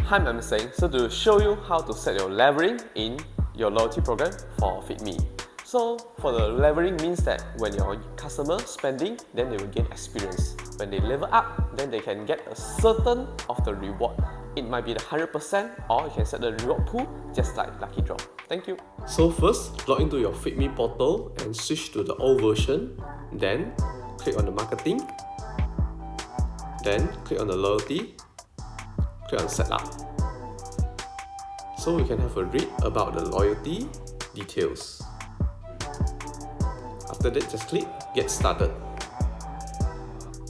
Hi, I'm Seng. So to show you how to set your leveling in your loyalty program for FeedMe. So for the leveling means that when your customer spending, then they will gain experience. When they level up, then they can get a certain of the reward. It might be the 100% or you can set the reward pool just like Lucky Draw. Thank you. So first, log into your FeedMe portal and switch to the old version. Then click on the marketing. Then click on the loyalty. Click on setup. So we can have a read about the loyalty details. After that, just click get started.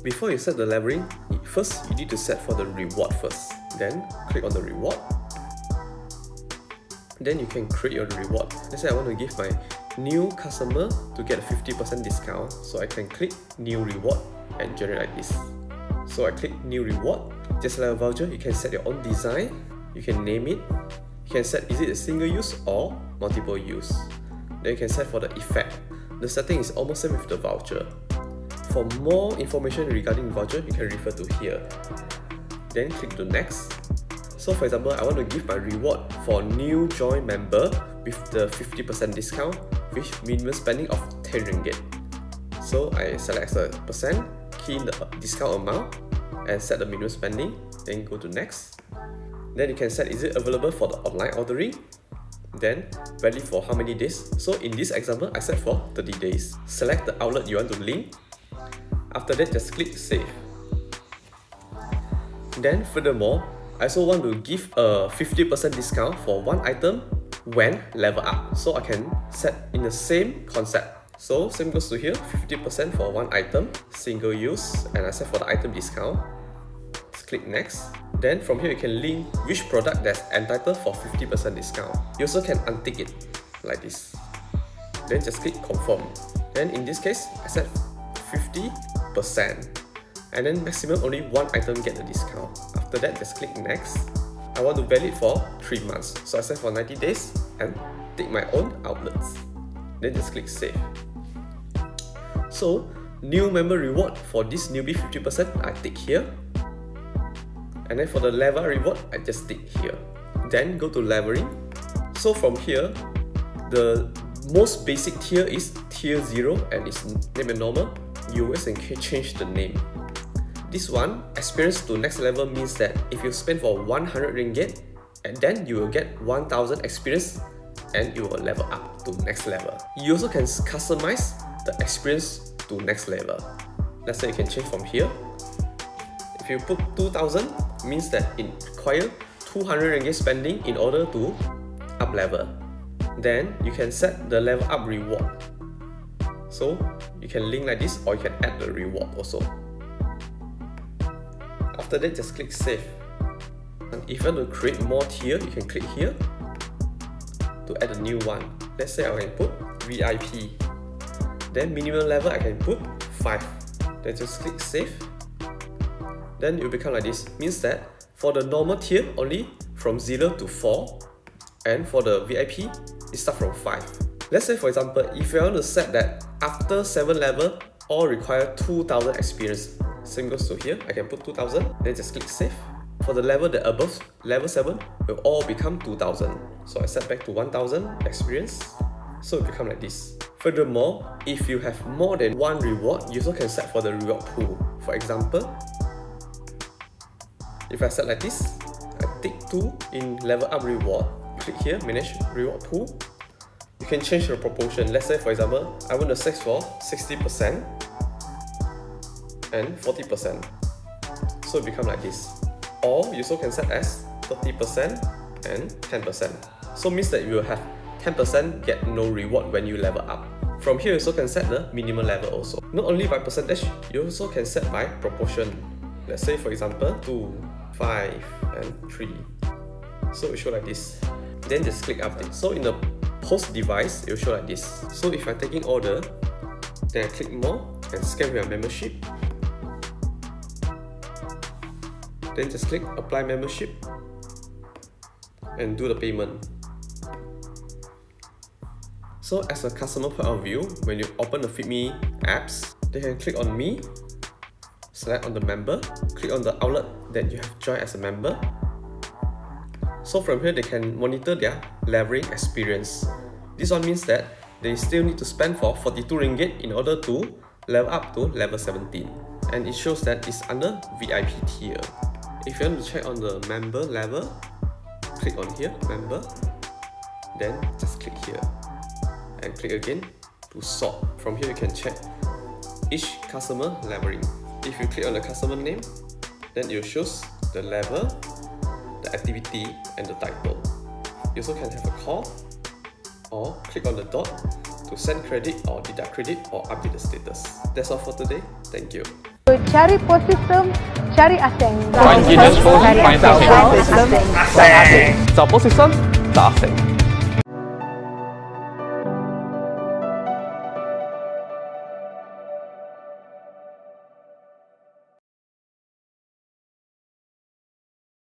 Before you set the leveling, first you need to set for the reward first. Then click on the reward. Then you can create your reward. Let's say I want to give my new customer to get a 50% discount. So I can click new reward and generate like this. So I click new reward. Just like a voucher, you can set your own design. You can name it. You can set is it a single use or multiple use. Then you can set for the effect. The setting is almost same with the voucher. For more information regarding voucher, you can refer to here. Then click to next. So for example, I want to give my reward for new join member with the 50% discount with minimum spending of 10 ringgit. So I select as a percent, key in the discount amount and set the minimum spending, then go to next. Then you can set is it available for the online ordering, then valid for how many days. So in this example, I set for 30 days. Select the outlet you want to link. After that, just click save. Then furthermore, I also want to give a 50% discount for one item when level up. So I can set in the same concept. So same goes to here, 50% for one item, single use, and I set for the item discount. Just click next. Then from here you can link which product that's entitled for 50% discount. You also can untick it like this. Then just click confirm. Then in this case, I set 50%. And then maximum only one item get the discount. After that, just click next. I want to valid for 3 months. So I set for 90 days and take my own outlets. Then just click save. So new member reward for this newbie 50%, I tick here. And then for the level reward, I just tick here. Then go to leveling. So from here, the most basic tier is tier 0 and it's name and normal. You always can change the name. This one, experience to next level means that if you spend for 100 ringgit, and then you will get 1000 experience and you will level up to next level. You also can customize the experience to next level. Let's say you can change from here. If you put 2000, means that it requires 200 ringgit spending in order to up level. Then you can set the level up reward. So you can link like this or you can add the reward also. After that, just click save. And if you want to create more tier, you can click here to add a new one. Let's say I can put VIP. Then minimum level I can put 5. Then just click save. Then it will become like this. Means that for the normal tier only from 0 to 4, and for the VIP it starts from 5. Let's say for example, if you want to set that after 7 level all require 2000 experience. Same goes to here, I can put 2000, then just click save. For the level that above level 7 will all become 2000. So I set back to 1000 experience. So it become like this. Furthermore, if you have more than one reward, you also can set for the reward pool. For example, if I set like this, I tick 2 in level up reward. Click here, manage reward pool. You can change the proportion. Let's say for example, I want to set for 60% and 40%. So it become like this. Or you also can set as 30% and 10%. So means that you will have 10% get no reward when you level up. From here you also can set the minimum level also. Not only by percentage, you also can set by proportion. Let's say for example 2, 5 and 3. So it will show like this. Then just click update. So in the post device, it will show like this. So if I'm taking order, then I click more and scan with my membership. Then just click apply membership and do the payment. So as a customer point of view, when you open the FeedMe apps, they can click on me, select on the member, click on the outlet that you have joined as a member, So from here, they can monitor their levering experience. This one means that they still need to spend for 42 ringgit in order to level up to level 17. And it shows that it's under VIP tier. If you want to check on the member level, click on here, member, then just click here and click again to sort. From here you can check each customer levering. If you click on the customer name, then it shows the level, the activity and the title. You also can have a call or click on the dot to send credit or deduct credit or update the status. That's all for today. Thank you. Cari post system, cari Seng. Find Guinness Post, find Seng. Seng. Seng. 找 post system 找 Seng